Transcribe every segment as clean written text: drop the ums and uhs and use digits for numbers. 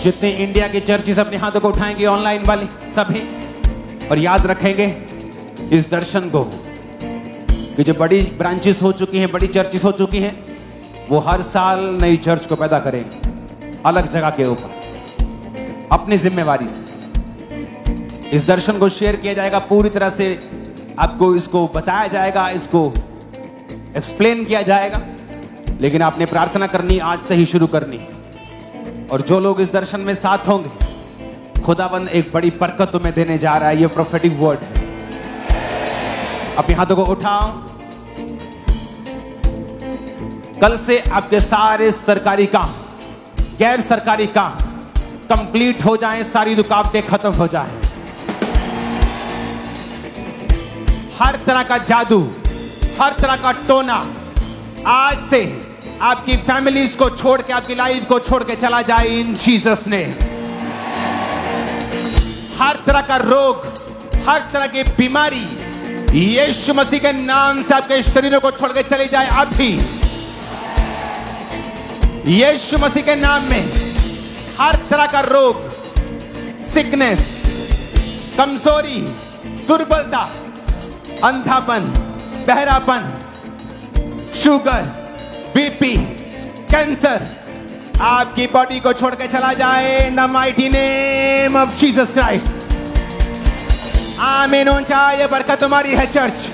जितने इंडिया के चर्चेस अपने हाथों को उठाएंगे ऑनलाइन वाले सभी, और याद रखेंगे इस दर्शन को कि जो बड़ी ब्रांचेस हो चुकी हैं, बड़ी चर्चेस हो चुकी हैं, वो हर साल नई चर्च को पैदा करेंगे अलग जगह के ऊपर अपनी जिम्मेवारी से। इस दर्शन को शेयर किया जाएगा पूरी तरह से, आपको इसको बताया जाएगा, इसको एक्सप्लेन किया जाएगा, लेकिन आपने प्रार्थना करनी आज से ही शुरू करनी। और जो लोग इस दर्शन में साथ होंगे, खुदाबंद एक बड़ी बरकत तुम्हें देने जा रहा है। ये प्रोफेटिक वर्ड है। अपने हाथों को उठाओ। कल से आपके सारे सरकारी काम, गैर सरकारी काम कंप्लीट हो जाएं, सारी रुकावटें खत्म हो जाएं। हर तरह का जादू, हर तरह का टोना आज से आपकी फैमिलीज को छोड़ के, आपकी लाइफ को छोड़ के चला जाए इन जीसस ने। हर तरह का रोग, हर तरह की बीमारी यीशु मसीह के नाम से आपके शरीरों को छोड़ के चली जाए अभी। यीशु मसीह के नाम में हर तरह का रोग, सिकनेस, कमजोरी, दुर्बलता, अंधापन, बहरापन, शुगर, बीपी, कैंसर आपकी बॉडी को छोड़ के चला जाए in the mighty name of Jesus Christ. आमीन। ऊंचा ये बरकत तुम्हारी है चर्च।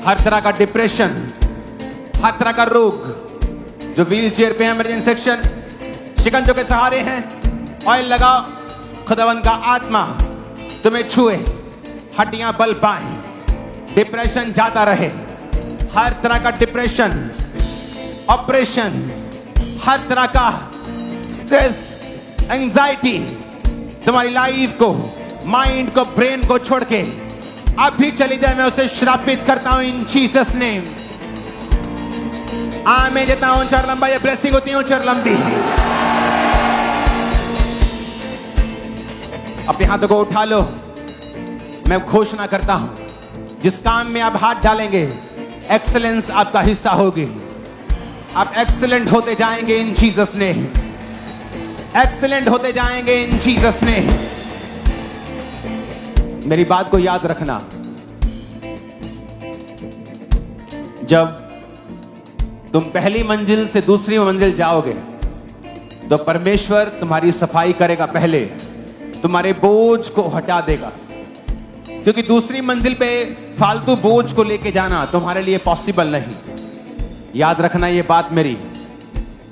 हर तरह का डिप्रेशन, हर तरह का रोग, जो व्हील चेयर पे इमरजेंसी सेक्शन, शिकंजों के सहारे हैं, ऑयल लगाओ, खुदावंद का आत्मा तुम्हें छुए, हड्डियां बल पाए, डिप्रेशन जाता रहे। हर तरह का डिप्रेशन, ऑपरेशन, हर तरह का स्ट्रेस, एंजाइटी तुम्हारी लाइफ को, माइंड को, ब्रेन को छोड़ के अभी चली जाए। मैं उसे श्रापित करता हूं इन जीसस नेम। आमीन। जितना ऊंचा और लंबा ये ब्लेसिंग होती है, ऊंचा और लंबी। अपने हाथों को उठा लो। मैं घोषणा करता हूं, जिस काम में आप हाथ डालेंगे, एक्सीलेंस आपका हिस्सा होगी। आप एक्सीलेंट होते जाएंगे इन जीसस ने। एक्सीलेंट होते जाएंगे इन जीसस ने। मेरी बात को याद रखना, जब तुम पहली मंजिल से दूसरी मंजिल जाओगे तो परमेश्वर तुम्हारी सफाई करेगा, पहले तुम्हारे बोझ को हटा देगा, क्योंकि दूसरी मंजिल पे फालतू बोझ को लेके जाना तुम्हारे लिए पॉसिबल नहीं। याद रखना ये बात मेरी।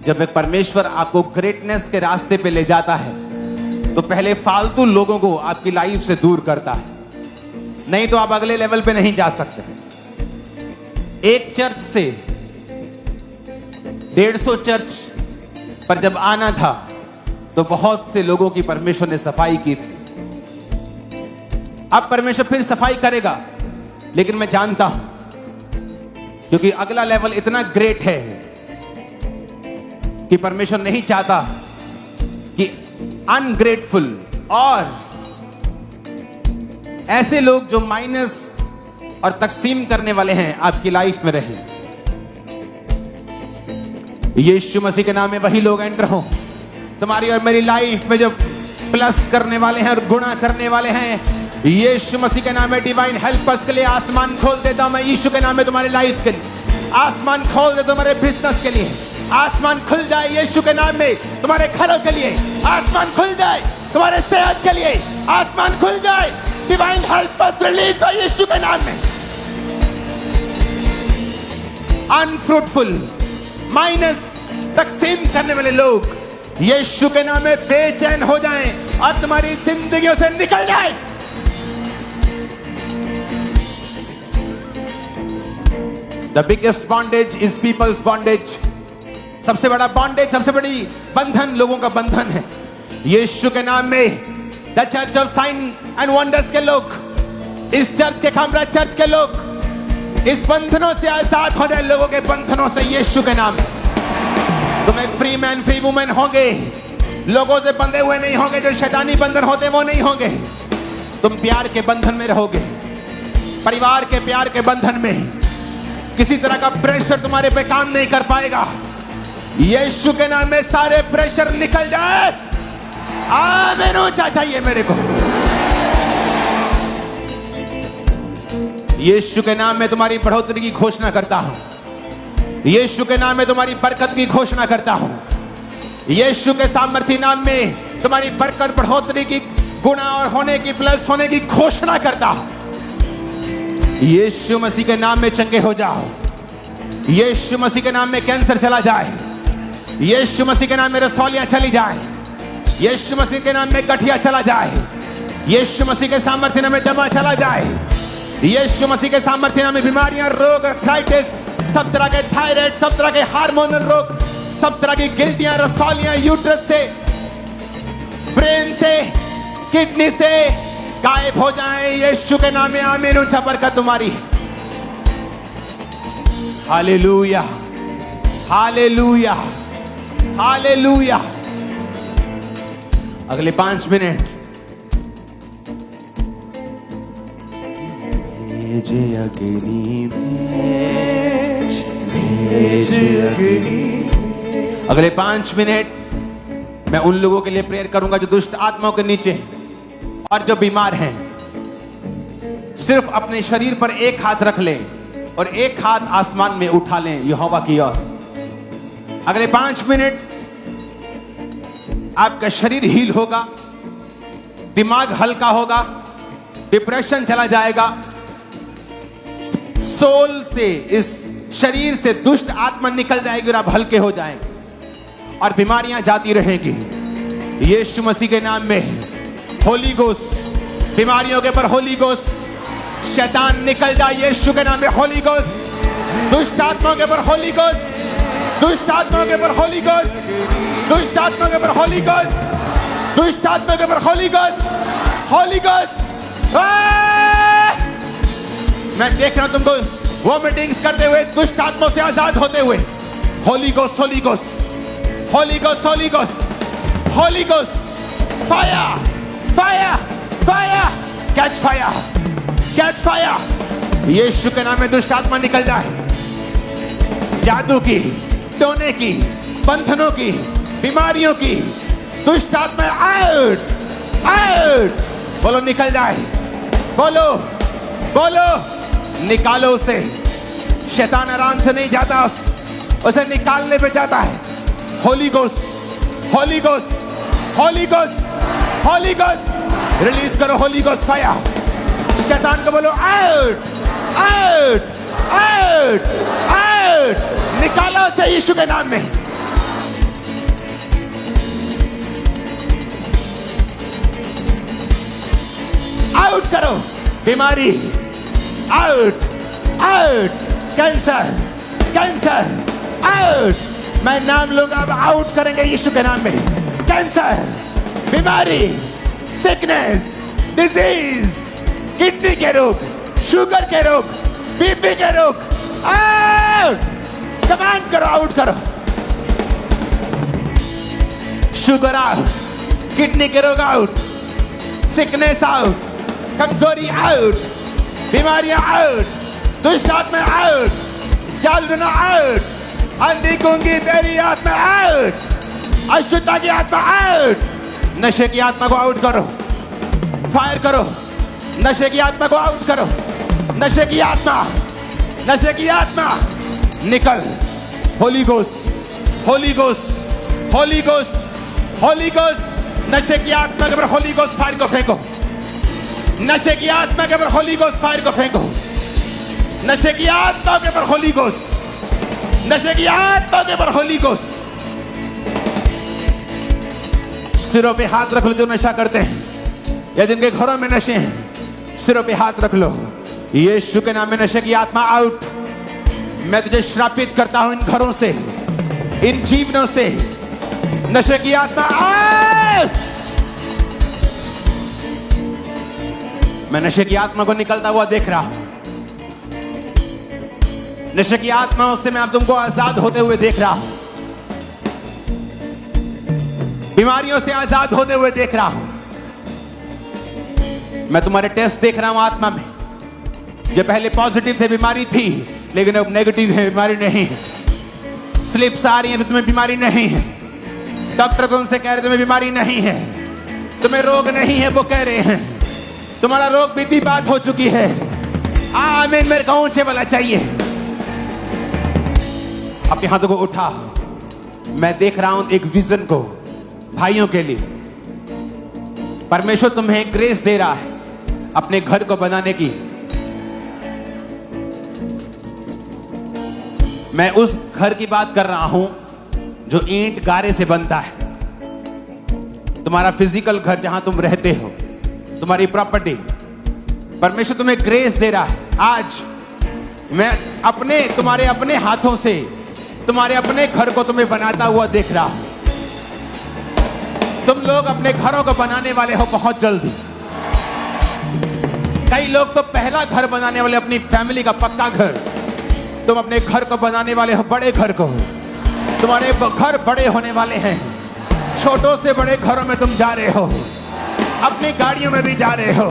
जब एक परमेश्वर आपको ग्रेटनेस के रास्ते पे ले जाता है तो पहले फालतू लोगों को आपकी लाइफ से दूर करता है, नहीं तो आप अगले लेवल पे नहीं जा सकते। एक चर्च से 150 चर्च पर जब आना था तो बहुत से लोगों की परमेश्वर ने सफाई की थी। अब परमेश्वर फिर सफाई करेगा, लेकिन मैं जानता हूं, क्योंकि अगला लेवल इतना ग्रेट है कि परमेश्वर नहीं चाहता कि अनग्रेटफुल और ऐसे लोग जो माइनस और तकसीम करने वाले हैं आपकी लाइफ में रहे। यीशु मसीह के नाम में वही लोग एंटर हो तुम्हारी और मेरी लाइफ में, जो प्लस करने वाले हैं और गुणा करने वाले हैं। यीशु मसीह के नाम में डिवाइन हेल्पर्स के लिए आसमान खोल देता हूं मैं। यीशु के नाम में तुम्हारी लाइफ के लिए आसमान खोल दे, तुम्हारे बिजनेस के लिए आसमान खुल जाए। यीशु के नाम में तुम्हारे घरों के लिए आसमान खुल जाए, तुम्हारे सेहत के लिए आसमान खुल जाए। डिवाइन हेल्पर्स रिलीज हो यीशु के नाम में। अनफ्रूटफुल, माइनस, तकसीम करने वाले लोग यीशु के नाम में बेचैन हो जाएं और तुम्हारी जिंदगियों से निकल जाए। The biggest bondage is people's bondage. सबसे बड़ा बॉन्डेज, सबसे बड़ी बंधन लोगों का बंधन है। यीशु के नाम में the church of sine and wonders के लोग, इस चर्च के खामरा चर्च के लोग इस बंधनों से आजाद हो जाए, लोगों के बंधनों से यीशु के नाम। तुम एक फ्री मैन, फ्री वुमेन होंगे, लोगों से बंधे हुए नहीं होंगे। जो शैतानी बंधन होते वो नहीं होंगे। तुम प्यार के बंधन में रहोगे, परिवार के प्यार के बंधन में। किसी तरह का प्रेशर तुम्हारे पे काम नहीं कर पाएगा। यीशु के नाम में सारे प्रेशर निकल जाए। आमीन। ऊंचा चाहिए मेरे को। यीशु के नाम में तुम्हारी बढ़ोतरी की घोषणा करता हूं। यीशु के नाम में तुम्हारी बरकत की घोषणा करता हूं। यीशु के सामर्थी नाम में तुम्हारी बरकत बढ़ोतरी की, गुना और होने की, प्लस होने की घोषणा करता हूं। यीशु मसीह के नाम में चंगे हो जाओ। यीशु मसीह के नाम में कैंसर चला जाए। यीशु मसीह के नाम में रसौलियां चली जाए। यीशु मसीह के नाम में गठिया चला जाए। यीशु मसीह के सामर्थ्य नाम में दमा चला जाए। यीशु मसीह के सामर्थ्य नाम में बीमारियां, रोग, आर्थराइटिस, सब तरह के थायराइड, सब तरह के हार्मोनल रोग, सब तरह की गिल्टियां, रसौलियां यूट्रस से, ब्रेन से, किडनी से गायब हो जाएं यीशु के नाम में। आमीन। ऊंचा बरकत तुम्हारी। Hallelujah, hallelujah, hallelujah. अगले 5 मिनट भेज अग्नि, भेज अग्नि। अगले 5 मिनट मैं उन लोगों के लिए प्रेयर करूंगा जो दुष्ट आत्माओं के नीचे और जो बीमार हैं। सिर्फ अपने शरीर पर एक हाथ रख लें और एक हाथ आसमान में उठा लें यहोवा की ओर। अगले 5 मिनट आपका शरीर हील होगा, दिमाग हल्का होगा, डिप्रेशन चला जाएगा, सोल से, इस शरीर से दुष्ट आत्मा निकल जाएगी और आप हल्के हो जाएंगे और बीमारियां जाती रहेंगी यीशु मसीह के नाम में। होली गोस्ट, बीमारियों के ऊपर होली गोस्ट, शैतान निकल जाए यीशु के नाम में। होली गोस्ट, दुष्ट आत्माओं के ऊपर होली गोस्ट, दुष्ट आत्माओं के ऊपर होली गोस्ट, दुष्ट आत्माओं के ऊपर होली गोस्ट, दुष्ट आत्माओं के ऊपर होली गोस्ट, होली गोस्ट। मैं देख रहा हूं तुमको वॉमिटिंग्स करते हुए, दुष्ट आत्माओं से आजाद होते हुए। Holy ghost, holy ghost, holy ghost, holy ghost, holy ghost. Fire, fire, fire, catch fire, catch fire. यीशु के नाम में दुष्ट आत्मा निकल जाए। जादू की, टोने की, बंधनों की, बीमारियों की दुष्ट आत्मा आउट, आउट। बोलो निकल जाए, बोलो, बोलो, निकालो उसे। शैतान आराम से नहीं जाता, उसे निकालने पे जाता है। Holi ghost, holy ghost, holy ghost, holy ghost. Release करो होली गोस्ट फायर। शैतान को बोलो आउट, आउट, आउट, आउट। निकालो उसे यीशु के नाम में। आउट करो बीमारी, out, out. Cancer, cancer, out. मैं नाम लूंगा, अब आउट करेंगे यीशु के नाम में। कैंसर, बीमारी, सिकनेस, डिजीज, किडनी के रोग, शुगर के रोग, बीपी के रोग, आउट। कमांड करो, आउट करो। शुगर आउट, किडनी के रोग आउट, सिकनेस आउट, कमजोरी आउट, बीमारियां आउट, दुष्ट आत्मा आउट, जालना आउट, अंधी गूंगी तेरी आत्मा आउट, अशुद्धता की आत्मा आउट। नशे की आत्मा को आउट करो, फायर करो। नशे की आत्मा को आउट करो। नशे की आत्मा, नशे की आत्मा निकल। Holi ghost, holy ghost, holy ghost, holy ghost. नशे की आत्मा के ऊपर होली गोस्ट फायर को फेंको। नशे की आत्मा के ऊपर होली गोस्ट फायर को फेंको। नशे की आत्मा के ऊपर होली गोस्ट, नशे की आत्मा के ऊपर होली गोस्ट। सिरों पे हाथ रख लो जो नशा करते हैं या जिनके घरों में नशे हैं, सिरों पे हाथ रख लो। यीशु के नाम में नशे की आत्मा आउट। मैं तुझे श्रापित करता हूं इन घरों से, इन जीवनों से। नशे की आत्मा आउट। मैं नशे की आत्मा को निकलता हुआ देख रहा हूं। नशे की आत्माओं से मैं अब तुमको आजाद होते हुए देख रहा हूं। बीमारियों से आजाद होते हुए देख रहा हूं। मैं तुम्हारे टेस्ट देख रहा हूं आत्मा में। जो पहले पॉजिटिव थे, बीमारी थी, लेकिन अब नेगेटिव है, बीमारी नहीं। स्लिप्स आ रही हैं, तुम्हें बीमारी नहीं है। डॉक्टर तुमसे कह रहे तुम्हें बीमारी नहीं है, तुम्हें रोग नहीं है, वो कह रहे हैं तुम्हारा रोग बीती बात हो चुकी है। आमीन। मेरे को ऊंचे वाला चाहिए। अपने हाथों को उठा। मैं देख रहा हूं एक विजन को भाइयों के लिए। परमेश्वर तुम्हें ग्रेस दे रहा है अपने घर को बनाने की। मैं उस घर की बात कर रहा हूं जो ईंट गारे से बनता है। तुम्हारा फिजिकल घर जहां तुम रहते हो, तुम्हारी प्रॉपर्टी, परमेश्वर तुम्हें ग्रेस दे रहा है। आज मैं तुम्हारे अपने हाथों से तुम्हारे अपने घर को तुम्हें बनाता हुआ देख रहा हूं। तुम लोग अपने घरों को बनाने वाले हो बहुत जल्दी। कई लोग तो पहला घर बनाने वाले, अपनी फैमिली का पक्का घर। तुम अपने घर को बनाने वाले हो, बड़े घर को। तुम्हारे घर बड़े होने वाले हैं। छोटों से बड़े घरों में तुम जा रहे हो, अपनी गाड़ियों में भी जा रहे हो,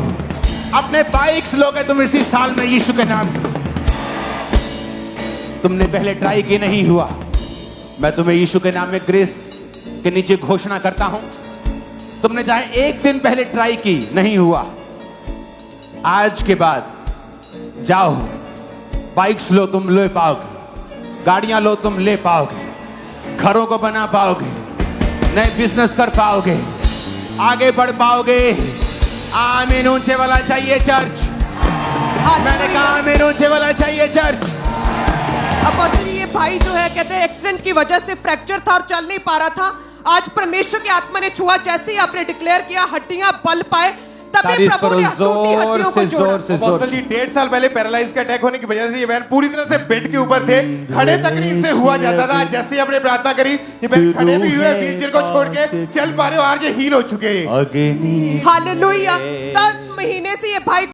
अपने बाइक्स लोगे तुम इसी साल में यीशु के नाम। तुमने पहले ट्राई की, नहीं हुआ। मैं तुम्हें यीशु के नाम में ग्रेस के नीचे घोषणा करता हूं। तुमने चाहे एक दिन पहले ट्राई की, नहीं हुआ, आज के बाद जाओ, बाइक्स लो, तुम ले पाओगे, गाड़ियां लो, तुम ले पाओगे, घरों को बना पाओगे, नए बिजनेस कर पाओगे, आगे बढ़ पाओगे। आमीन। ऊंचे वाला चाहिए चर्च। मैंने कहा आमीन, ऊंचे वाला चाहिए चर्च। अपोस्टल, ये भाई जो है कहते हैं एक्सीडेंट की वजह से फ्रैक्चर था और चल नहीं पा रहा था। आज परमेश्वर की आत्मा ने छुआ, जैसे ही आपने डिक्लेयर किया हड्डियां बल पाए, तभी प्रभु ने जोर से जोर से जोर से। 1.5 साल पहले पैरालाइज का अटैक होने की वजह से ये बहन पूरी तरह से बेड के ऊपर थे, खड़े तक नहीं इनसे हुआ जाता था। जैसे ही आपने प्रार्थना करी, ये बहन खड़े भी हुए, व्हीलचेयर को छोड़ के चल पा रहे हो, आज ये हील हो चुके हैं। हालेलुया। 10 महीने से ये भाई